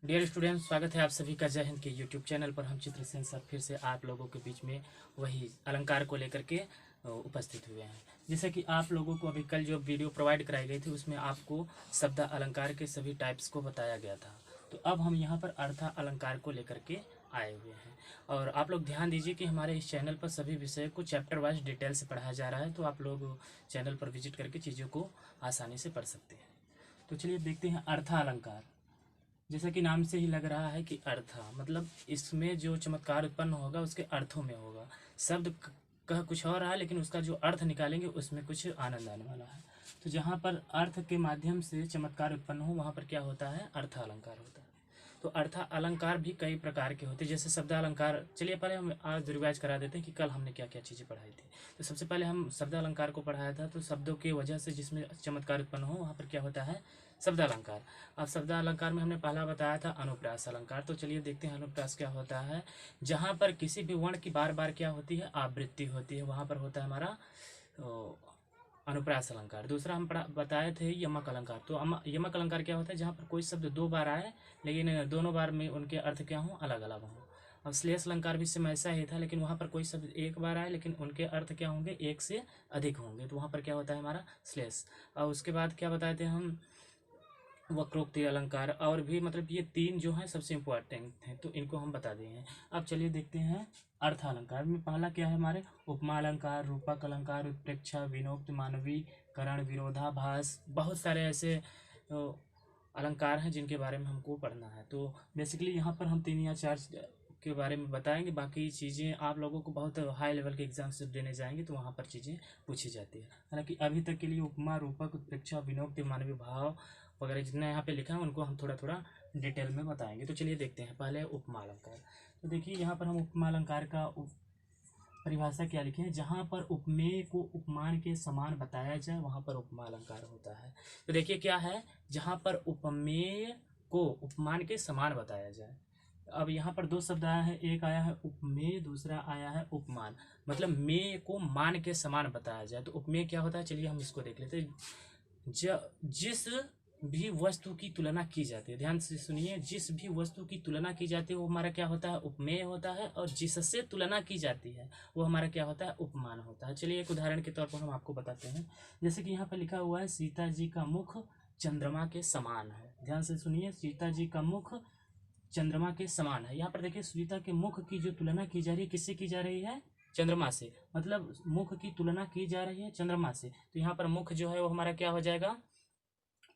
Dear students, स्वागत है आप सभी का जय हिंद के यूट्यूब चैनल पर। हम चित्रसेन सर फिर से आप लोगों के बीच में वही अलंकार को लेकर के उपस्थित हुए हैं। जैसे कि आप लोगों को अभी कल जो वीडियो प्रोवाइड कराई गई थी उसमें आपको शब्द अलंकार के सभी टाइप्स को बताया गया था। तो अब हम यहाँ पर अर्थ अलंकार को लेकर के आए हुए हैं। और आप लोग ध्यान दीजिए कि हमारे इस चैनल पर सभी विषय को चैप्टर वाइज डिटेल से पढ़ाया जा रहा है, तो आप लोग चैनल पर विजिट करके चीज़ों को आसानी से पढ़ सकते हैं। तो चलिए देखते हैं अर्थ अलंकार। जैसा कि नाम से ही लग रहा है कि अर्थ मतलब इसमें जो चमत्कार उत्पन्न होगा उसके अर्थों में होगा। शब्द कह कुछ और रहा है लेकिन उसका जो अर्थ निकालेंगे उसमें कुछ आनंद आने वाला है। तो जहाँ पर अर्थ के माध्यम से चमत्कार उत्पन्न हो वहाँ पर क्या होता है, अर्थ अलंकार होता है। तो अर्थ अलंकार भी कई प्रकार के होते हैं, जैसे शब्द अलंकार। चलिए पहले हम आज रिवाइज करा देते हैं कि कल हमने क्या क्या चीज़ें पढ़ाई थी। तो सबसे पहले हम शब्द अलंकार को पढ़ाया था। तो शब्दों की वजह से जिसमें चमत्कार उत्पन्न हो वहाँ पर क्या होता है, शब्द अलंकार। अब शब्द अलंकार में हमने पहला बताया था अनुप्रास अलंकार। तो चलिए देखते हैं अनुप्रास क्या होता है। जहाँ पर किसी भी वर्ण की बार बार क्या होती है, आवृत्ति होती है, वहाँ पर होता है हमारा अनुप्रास अलंकार। दूसरा हम बताए थे यमक अलंकार। तो यमक अलंकार क्या होता है, जहाँ पर कोई शब्द दो बार आए लेकिन दोनों बार में उनके अर्थ क्या हों, अलग अलग हों। अब श्लेष अलंकार भी सेम ऐसा ही था, लेकिन वहाँ पर कोई शब्द एक बार आए लेकिन उनके अर्थ क्या होंगे, एक से अधिक होंगे, तो वहाँ पर क्या होता है हमारा श्लेष। और उसके बाद क्या बताए थे हम, वक्रोक्ति अलंकार। और भी मतलब ये तीन जो हैं सबसे इम्पोर्टेंट हैं, तो इनको हम बता दिए हैं। अब चलिए देखते हैं अर्थ अलंकार में पहला क्या है हमारे, उपमा अलंकार, रूपक अलंकार, उत्प्रेक्षा, विनोक्त, मानवी करण, विरोधाभास। बहुत सारे ऐसे अलंकार हैं जिनके बारे में हमको पढ़ना है। तो बेसिकली यहाँ पर हम 3 या 4 के बारे में बताएंगे। बाकी चीज़ें आप लोगों को बहुत हाई लेवल के एग्जाम से देने जाएंगे तो वहाँ पर चीज़ें पूछी जाती है। हालांकि अभी तक के लिए उपमा, रूपक, उत्प्रेक्षा, विनोक्त, मानवीय भाव वगैरह जितना यहाँ पे लिखा है उनको हम थोड़ा थोड़ा डिटेल में बताएंगे। तो चलिए देखते हैं पहले उपमा अलंकार। तो देखिए यहाँ पर हम उपमा अलंकार का परिभाषा क्या लिखे हैं, जहाँ पर उपमेय को उपमान के समान बताया जाए वहाँ पर उपमा अलंकार होता है। तो देखिए क्या है, जहाँ पर उपमेय को उपमान के समान बताया जाए। अब यहाँ पर दो शब्द आया है, एक आया है उपमेय, दूसरा आया है उपमान। मतलब मेय को मान के समान बताया जाए तो उपमेय क्या होता है, चलिए हम इसको देख लेते हैं। जिस भी वस्तु की तुलना की जाती है, ध्यान से सुनिए, जिस भी वस्तु की तुलना की जाती है वो हमारा क्या होता है, उपमेय होता है। और जिससे तुलना की जाती है वो हमारा क्या होता है, उपमान होता है। चलिए एक उदाहरण के तौर पर हम आपको बताते हैं। जैसे कि यहाँ पर लिखा हुआ है, सीता जी का मुख चंद्रमा के समान है। ध्यान से सुनिए, सीता जी का मुख चंद्रमा के समान है। यहाँ पर देखिए सीता के मुख की जो तुलना की जा रही है, किससे की जा रही है, चंद्रमा से। मतलब मुख की तुलना की जा रही है चंद्रमा से, तो यहाँ पर मुख जो है वो हमारा क्या हो जाएगा,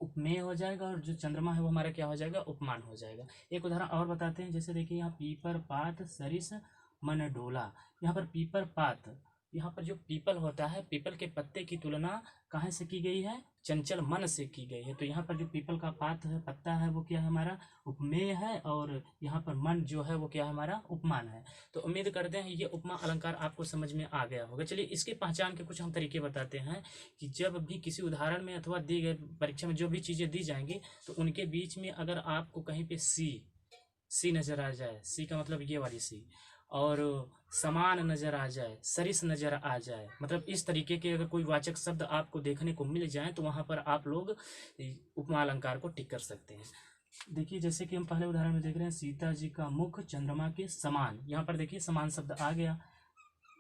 उपमेय हो जाएगा। और जो चंद्रमा है वो हमारा क्या हो जाएगा, उपमान हो जाएगा। एक उदाहरण और बताते हैं। जैसे देखिए यहाँ पीपर पात सरिस मन डोला। यहाँ पर पीपर पात, यहाँ पर जो पीपल होता है, पीपल के पत्ते की तुलना कहाँ से की गई है, चंचल मन से की गई है। तो यहाँ पर जो पीपल का पात है, पत्ता है, वो क्या है हमारा, उपमेय है। और यहाँ पर मन जो है वो क्या है हमारा, उपमान है। तो उम्मीद करते हैं ये उपमा अलंकार आपको समझ में आ गया होगा। चलिए इसके पहचान के कुछ हम तरीके बताते हैं कि जब भी किसी उदाहरण में अथवा दी गई परीक्षा में जो भी चीज़ें दी जाएंगी तो उनके बीच में अगर आपको कहीं पे सी नज़र आ जाए, सी का मतलब ये वाली सी, और समान नज़र आ जाए, सरिस नज़र आ जाए, मतलब इस तरीके के अगर कोई वाचक शब्द आपको देखने को मिल जाए तो वहाँ पर आप लोग उपमा अलंकार को टिक कर सकते हैं। देखिए जैसे कि हम पहले उदाहरण में देख रहे हैं, सीता जी का मुख चंद्रमा के समान। यहाँ पर देखिए समान शब्द आ गया,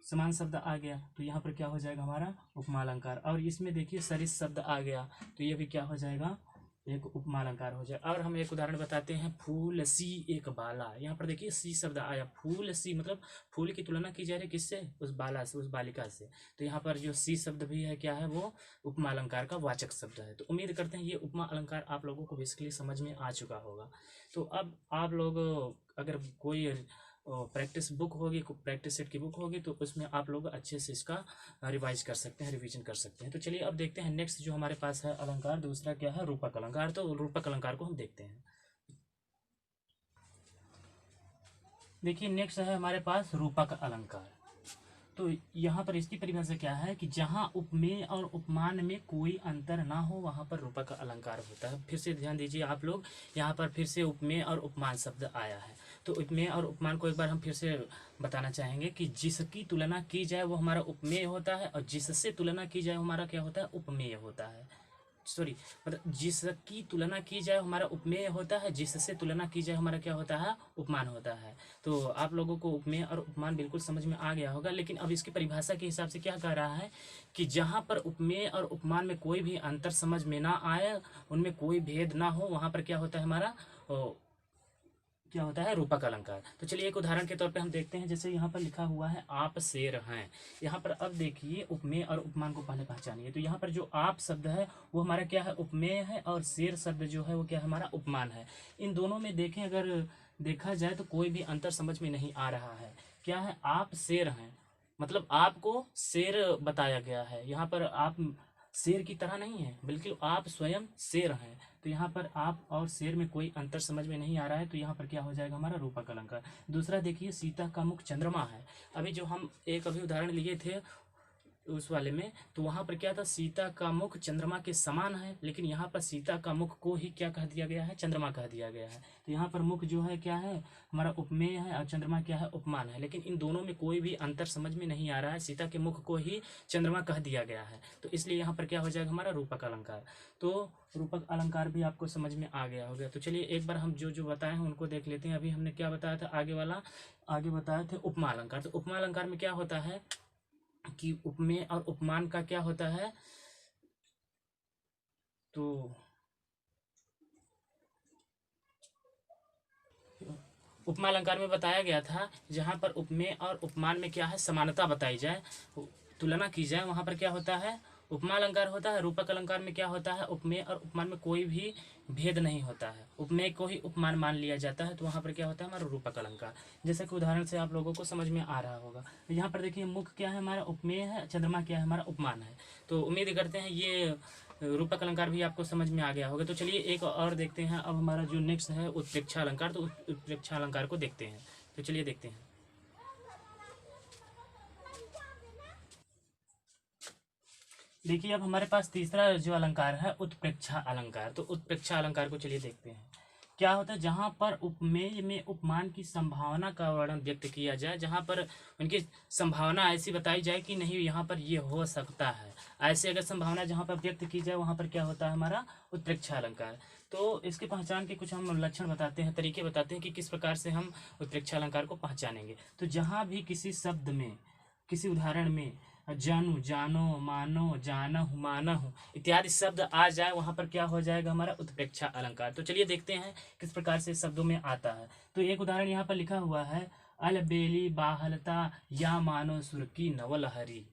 समान शब्द आ गया, तो यहाँ पर क्या हो जाएगा हमारा, उपमा अलंकार। और इसमें देखिए सरिस शब्द आ गया तो ये भी क्या हो जाएगा, एक उपमा अलंकार हो जाए। और हम एक उदाहरण बताते हैं, फूल सी एक बाला। यहाँ पर देखिए सी शब्द आया, फूल सी मतलब फूल की तुलना की जा रही है किससे, उस बाला से, उस बालिका से। तो यहाँ पर जो सी शब्द भी है क्या है, वो उपमा अलंकार का वाचक शब्द है। तो उम्मीद करते हैं ये उपमा अलंकार आप लोगों को बेसिकली समझ में आ चुका होगा। तो अब आप लोग अगर कोई प्रैक्टिस बुक होगी, प्रैक्टिस सेट की बुक होगी, तो उसमें आप लोग अच्छे से इसका रिवाइज कर सकते हैं, रिवीजन कर सकते हैं। तो चलिए अब देखते हैं नेक्स्ट जो हमारे पास है अलंकार, दूसरा क्या है, रूपक अलंकार। तो रूपक अलंकार को हम देखते हैं। देखिए नेक्स्ट है हमारे पास रूपक अलंकार। तो यहाँ पर इसकी परिभाषा क्या है कि जहाँ उपमेय और उपमान में कोई अंतर ना हो वहाँ पर रूपक अलंकार होता है। फिर से ध्यान दीजिए आप लोग, यहाँ पर फिर से उपमेय और उपमान शब्द आया है। तो उपमेय और उपमान को एक बार हम फिर से बताना चाहेंगे कि जिसकी तुलना की जाए वो हमारा उपमेय होता है, और जिससे तुलना की जाए हमारा क्या होता है, उपमेय होता है। सॉरी, मतलब जिसकी तुलना की जाए हमारा उपमेय होता है, जिससे तुलना की जाए हमारा क्या होता है, उपमान होता है। तो आप लोगों को उपमेय और उपमान बिल्कुल समझ में आ गया होगा। लेकिन अब इसकी परिभाषा के हिसाब से क्या कह रहा है कि जहाँ पर उपमेय और उपमान में कोई भी अंतर समझ में ना आए, उनमें कोई भेद ना हो, वहाँ पर क्या होता है हमारा क्या होता है, रूपक अलंकार। तो चलिए एक उदाहरण के तौर पे हम देखते हैं। जैसे यहाँ पर लिखा हुआ है आप शेर हैं। यहाँ पर अब देखिए उपमेय और उपमान को पहले पहचानिए। तो यहाँ पर जो आप शब्द है वो हमारा क्या है, उपमेय है, और शेर शब्द जो है वो क्या है, हमारा उपमान है। इन दोनों में देखें, अगर देखा जाए तो कोई भी अंतर समझ में नहीं आ रहा है। क्या है, आप शेर हैं, मतलब आपको शेर बताया गया है। यहाँ पर आप शेर की तरह नहीं है, बल्कि आप स्वयं शेर हैं। तो यहाँ पर आप और शेर में कोई अंतर समझ में नहीं आ रहा है, तो यहाँ पर क्या हो जाएगा हमारा रूपक अलंकार। दूसरा देखिए, सीता का मुख चंद्रमा है। अभी जो हम एक अभी उदाहरण लिए थे उस वाले में, तो वहां पर क्या था, सीता का मुख चंद्रमा के समान है, लेकिन यहाँ पर सीता का मुख को ही क्या कह दिया गया है, चंद्रमा कह दिया गया है। तो यहाँ पर मुख जो है क्या है, हमारा उपमेय है, और चंद्रमा क्या है, उपमान है। लेकिन इन दोनों में कोई भी अंतर समझ में नहीं आ रहा है, सीता के मुख को ही चंद्रमा कह दिया गया है। तो इसलिए यहाँ पर क्या हो जाएगा हमारा रूपक अलंकार। तो रूपक अलंकार भी आपको समझ में आ गया होगा। तो चलिए एक बार हम जो जो बताए हैं उनको देख लेते हैं। अभी हमने क्या बताया था, आगे वाला आगे बताए थे उपमा अलंकार। तो उपमा अलंकार में क्या होता है कि उपमेय और उपमान का क्या होता है, तो उपमा अलंकार में बताया गया था जहाँ पर उपमेय और उपमान में क्या है, समानता बताई जाए, तुलना की जाए, वहाँ पर क्या होता है, उपमा अलंकार होता है। रूपक अलंकार में क्या होता है, उपमेय और उपमान में कोई भी भेद नहीं होता है, उपमेय को ही उपमान मान लिया जाता है। तो वहाँ पर क्या होता है हमारा रूपक अलंकार। जैसे कि उदाहरण से आप लोगों को समझ में आ रहा होगा। यहाँ पर देखिए, मुख क्या है हमारा, उपमेय है, चंद्रमा क्या है, हमारा उपमान है। तो उम्मीद करते हैं ये रूपक अलंकार भी आपको समझ में आ गया होगा। तो चलिए एक और देखते हैं। अब हमारा जो नेक्स्ट है उत्प्रेक्षा अलंकार, तो उत्प्रेक्षा अलंकार को देखते हैं। तो चलिए देखते हैं। देखिए अब हमारे पास तीसरा जो अलंकार है उत्प्रेक्षा अलंकार। तो उत्प्रेक्षा अलंकार को चलिए देखते हैं। क्या होता है, जहाँ पर उपमेय में उपमान की संभावना का वर्णन व्यक्त किया जाए, जहाँ पर उनकी संभावना ऐसी बताई जाए कि नहीं यहाँ पर ये हो सकता है, ऐसे अगर संभावना जहाँ पर व्यक्त की जाए, वहाँ पर क्या होता है हमारा उत्प्रेक्षा अलंकार। तो इसके पहचान के कुछ हम लक्षण बताते हैं, तरीके बताते हैं कि किस प्रकार से हम उत्प्रेक्षा अलंकार को पहचानेंगे। तो जहाँ भी किसी शब्द में, किसी उदाहरण में जानू, जानो, मानो, जानहु, मानहु इत्यादि शब्द आ जाए, वहां पर क्या हो जाएगा हमारा उत्प्रेक्षा अलंकार। तो चलिए देखते हैं किस प्रकार से शब्दों में आता है। तो एक उदाहरण यहाँ पर लिखा हुआ है, अलबेली बाहलता या मानो सुर की नवलहरी।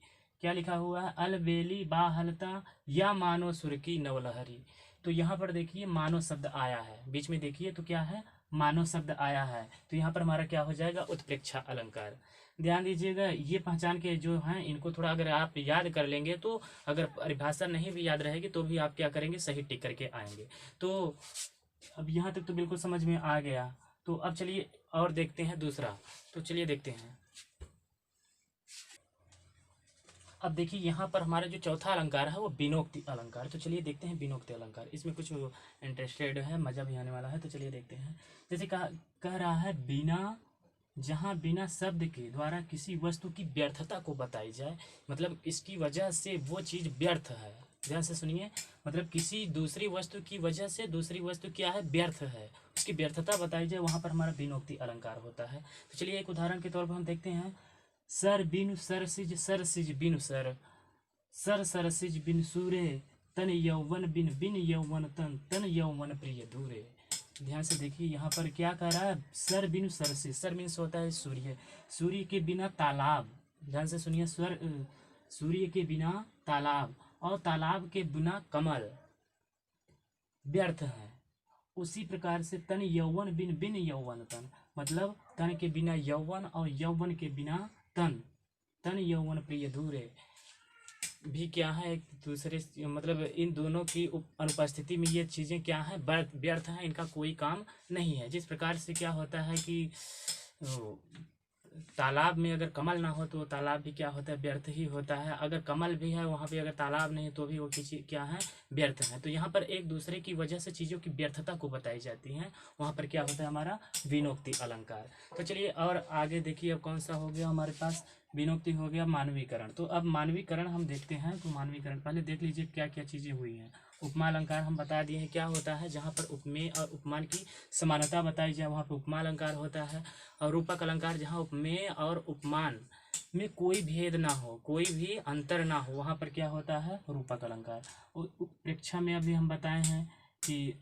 क्या लिखा हुआ है, अलबेली बाहलता या मानो सुर की नवलहरी। तो यहाँ पर देखिए मानो शब्द आया है बीच में, देखिए तो क्या है, मानो शब्द आया है। तो यहाँ पर हमारा क्या हो जाएगा, उत्प्रेक्षा अलंकार। ध्यान दीजिएगा, ये पहचान के जो हैं इनको थोड़ा अगर आप याद कर लेंगे, तो अगर परिभाषा नहीं भी याद रहेगी तो भी आप क्या करेंगे, सही टिक करके आएंगे। तो अब यहाँ तक तो बिल्कुल समझ में आ गया। तो अब चलिए और देखते हैं दूसरा। तो चलिए देखते हैं। अब देखिए यहाँ पर हमारा जो चौथा अलंकार है वो बिनोक्ति अलंकार। तो चलिए देखते हैं बिनोक्ति अलंकार। इसमें कुछ इंटरेस्टेड है, मजा भी आने वाला है। तो चलिए देखते हैं। जैसे कह रहा है, बिना, जहाँ बिना शब्द के द्वारा किसी वस्तु की व्यर्थता को बताई जाए, मतलब इसकी वजह से वो चीज व्यर्थ है। ध्यान से सुनिए, मतलब किसी दूसरी वस्तु की वजह से दूसरी वस्तु क्या है, व्यर्थ है, उसकी व्यर्थता बताई जाए, वहां पर हमारा बिनोक्ति अलंकार होता है। तो चलिए एक उदाहरण के तौर पर हम देखते हैं। सर बिनु सर सिज बिनु सर, सर सरसिज बिन सूरे, तन यौवन बिन बिन यौवन तन, तन यौवन प्रिय दूरे। ध्यान से देखिए, यहाँ पर क्या कह रहा है, सर बिनु सर से, सर मीन्स होता है सूर्य, सूर्य के बिना तालाब। ध्यान से सुनिए, सूर्य के बिना तालाब, और तालाब के बिना कमल व्यर्थ है। उसी प्रकार से तन यौवन बिन बिन यौवन तन, मतलब तन के बिना यौवन और यौवन के बिना तन, तन यौवन प्रिय धूरे भी क्या है, एक दूसरे मतलब इन दोनों की अनुपस्थिति में ये चीज़ें क्या है, व्यर्थ हैं, इनका कोई काम नहीं है। जिस प्रकार से क्या होता है कि तालाब में अगर कमल ना हो तो तालाब भी क्या होता है, व्यर्थ ही होता है। अगर कमल भी है वहाँ पे, अगर तालाब नहीं तो भी वो किसी क्या है, व्यर्थ है। तो यहाँ पर एक दूसरे की वजह से चीज़ों की व्यर्थता को बताई जाती है, वहाँ पर क्या होता है हमारा विनोक्ति अलंकार। तो चलिए और आगे देखिए, अब कौन सा हो गया हमारे पास, विनोक्ति हो गया मानवीकरण। तो अब मानवीकरण हम देखते हैं। तो मानवीकरण पहले देख लीजिए क्या क्या चीज़ें हुई हैं। उपमा अलंकार हम बता दिए हैं क्या होता है, जहाँ पर उपमेय और उपमान की समानता बताई जाए वहाँ पर उपमा अलंकार होता है। और रूपक अलंकार जहाँ उपमेय और उपमान में कोई भेद ना हो, कोई भी अंतर ना हो, वहाँ पर क्या होता है, रूपक अलंकार। और उत्प्रेक्षा में अभी हम बताए हैं कि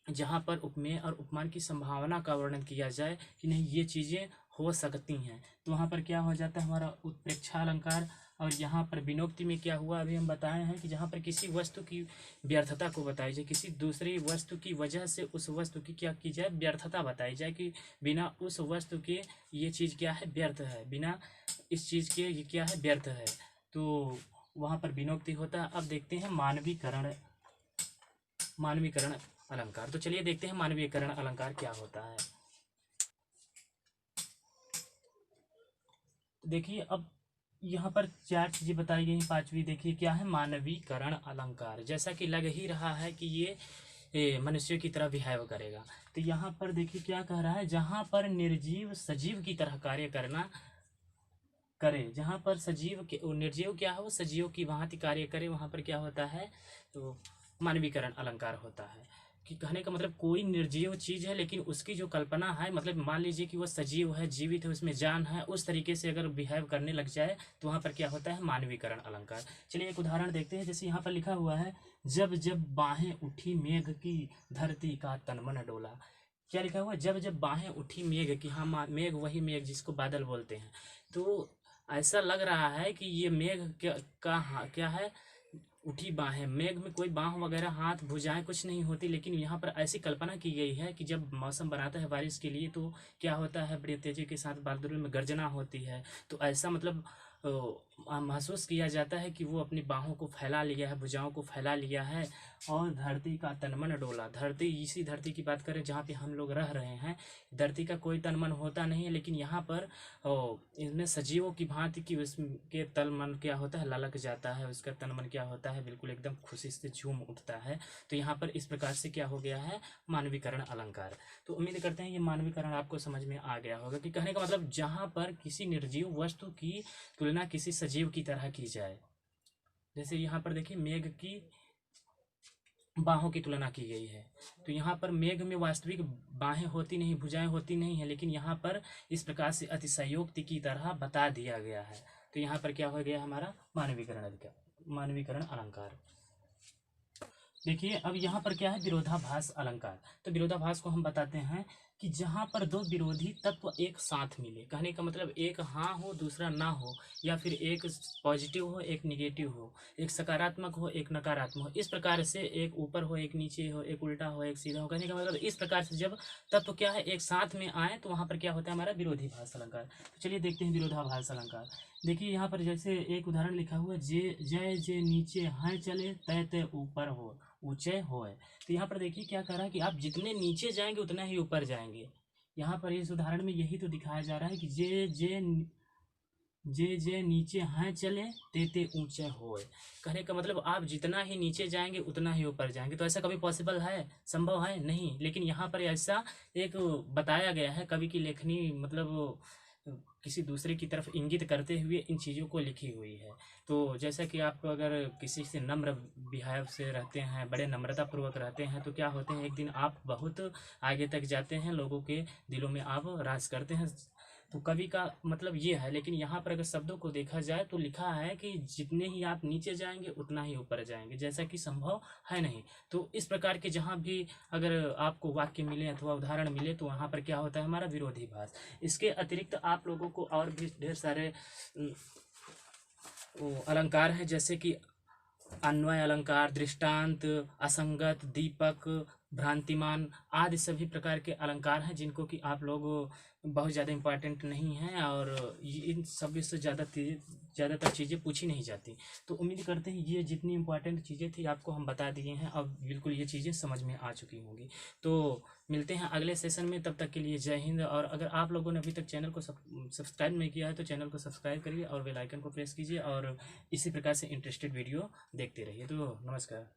जहाँ पर उपमेय और उपमान की संभावना का वर्णन किया जाए कि नहीं ये चीज़ें हो सकती हैं, तो वहाँ पर क्या हो जाता है हमारा उत्प्रेक्षा अलंकार। और यहाँ पर विनोक्ति में क्या हुआ अभी हम बताए हैं कि जहाँ पर किसी वस्तु की व्यर्थता को बताई जाए, किसी दूसरी वस्तु की वजह से उस वस्तु की क्या की जाए, व्यर्थता बताई जाए कि बिना उस वस्तु के ये चीज़ क्या है, व्यर्थ है, बिना इस चीज़ के ये क्या है, व्यर्थ है, तो वहाँ पर विनोक्ति होता है। अब देखते हैं मानवीकरण, मानवीकरण अलंकार। तो चलिए देखते हैं मानवीकरण अलंकार क्या होता है। देखिए अब यहाँ पर चार चीजें बताई गई हैं। पांचवी देखिए क्या है, मानवीकरण अलंकार। जैसा कि लग ही रहा है कि ये मनुष्य की तरह बिहेव करेगा, तो यहाँ पर देखिए क्या कह रहा है, जहाँ पर निर्जीव सजीव की तरह कार्य करना करे, जहाँ पर सजीव के निर्जीव क्या है, वो सजीव की भांति कार्य करे, वहाँ पर क्या होता है, तो मानवीकरण अलंकार होता है। कि कहने का मतलब कोई निर्जीव चीज है लेकिन उसकी जो कल्पना है, मतलब मान लीजिए कि वो सजीव है, जीवित है, उसमें जान है, उस तरीके से अगर बिहेव करने लग जाए तो वहाँ पर क्या होता है, मानवीकरण अलंकार। चलिए एक उदाहरण देखते हैं। जैसे यहाँ पर लिखा हुआ है, जब जब बाहें उठी मेघ की, धरती का तन मन डोला। क्या लिखा हुआ है, जब जब बाहें उठी मेघ की, हाँ मेघ वही मेघ जिसको बादल बोलते हैं। तो ऐसा लग रहा है कि ये मेघ क्या है, उठी बाहें, मेघ में कोई बाह वगैरह हाथ भुजाएं कुछ नहीं होती, लेकिन यहाँ पर ऐसी कल्पना की गई है कि जब मौसम बनाता है बारिश के लिए तो क्या होता है, बड़ी तेजी के साथ बादलों में गर्जना होती है। तो ऐसा मतलब महसूस किया जाता है कि वो अपनी बाहों को फैला लिया है, भुजाओं को फैला लिया है। और धरती का तनमन डोला, धरती, इसी धरती की बात करें जहाँ पे हम लोग रह रहे हैं, धरती का कोई तन मन होता नहीं है, लेकिन यहाँ पर इसमें सजीवों की भांति की उसके तन मन क्या होता है, ललक जाता है, उसका तन मन क्या होता है, बिल्कुल एकदम खुशी से झूम उठता है। तो यहाँ पर इस प्रकार से क्या हो गया है, मानवीकरण अलंकार। तो उम्मीद करते हैं ये मानवीकरण आपको समझ में आ गया होगा कि कहने का मतलब जहाँ पर किसी निर्जीव वस्तु की तुलना किसी सजीव की तरह की जाए। जैसे यहाँ पर देखिए मेघ की बाहों की तुलना की गई है, तो यहाँ पर मेघ में वास्तविक बाहें होती नहीं, भुजाएं होती नहीं है, लेकिन यहाँ पर इस प्रकार से अतिशयोक्ति की तरह बता दिया गया है। तो यहाँ पर क्या हो गया हमारा, मानवीकरण अलंकार। देखिए अब यहाँ पर क्या है, विरोधाभास अलंकार। तो विरोधाभास को हम बताते हैं कि जहाँ पर दो विरोधी तत्व एक साथ मिले, कहने का मतलब एक हाँ हो दूसरा ना हो, या फिर एक पॉजिटिव हो एक निगेटिव हो, एक सकारात्मक हो एक नकारात्मक हो, इस प्रकार से एक ऊपर हो एक नीचे हो, एक उल्टा हो एक सीधा हो। कहने का मतलब इस प्रकार से जब तत्व क्या है एक साथ में आए तो वहाँ पर क्या होता है हमारा विरोधाभास अलंकार। तो चलिए देखते हैं विरोधाभास अलंकार। देखिए यहाँ पर जैसे एक उदाहरण लिखा हुआ है, जय जय नीचे हैं चले, तय तय ऊपर हो ऊंचे होए। तो यहाँ पर देखिए क्या कह रहा है कि आप जितने नीचे जाएंगे उतना ही ऊपर जाएंगे। यहाँ पर इस उदाहरण में यही तो दिखाया जा रहा है कि जे नीचे हैं चले, ते ते ऊंचे होए। कहने का मतलब आप जितना ही नीचे जाएंगे उतना ही ऊपर जाएंगे। तो ऐसा कभी पॉसिबल है, संभव है नहीं, लेकिन यहाँ पर ऐसा एक बताया गया है, कवि की लेखनी मतलब किसी दूसरे की तरफ इंगित करते हुए इन चीज़ों को लिखी हुई है। तो जैसा कि आप अगर किसी से नम्र बिहेव से रहते हैं, बड़े नम्रता पूर्वक रहते हैं, तो क्या होते हैं एक दिन आप बहुत आगे तक जाते हैं, लोगों के दिलों में आप राज करते हैं। तो कवि का मतलब ये है, लेकिन यहाँ पर अगर शब्दों को देखा जाए तो लिखा है कि जितने ही आप नीचे जाएंगे उतना ही ऊपर जाएंगे, जैसा कि संभव है नहीं। तो इस प्रकार के जहाँ भी अगर आपको वाक्य मिले अथवा उदाहरण मिले तो वहाँ पर क्या होता है हमारा विरोधाभास। इसके अतिरिक्त आप लोगों को और भी ढेर सारे अलंकार हैं, जैसे कि अन्वय अलंकार, दृष्टांत, असंगत, दीपक, भ्रांतिमान आदि सभी प्रकार के अलंकार हैं, जिनको कि आप लोग बहुत ज़्यादा इम्पोर्टेंट नहीं हैं, और इन सभी से ज़्यादातर चीज़ें पूछी नहीं जाती। तो उम्मीद करते हैं ये जितनी इम्पोर्टेंट चीज़ें थी आपको हम बता दिए हैं, अब बिल्कुल ये चीज़ें समझ में आ चुकी होंगी। तो मिलते हैं अगले सेशन में, तब तक के लिए जय हिंद। और अगर आप लोगों ने अभी तक चैनल को सब्सक्राइब नहीं किया है तो चैनल को सब्सक्राइब करिए और बेल आइकन को प्रेस कीजिए, और इसी प्रकार से इंटरेस्टेड वीडियो देखते रहिए। तो नमस्कार।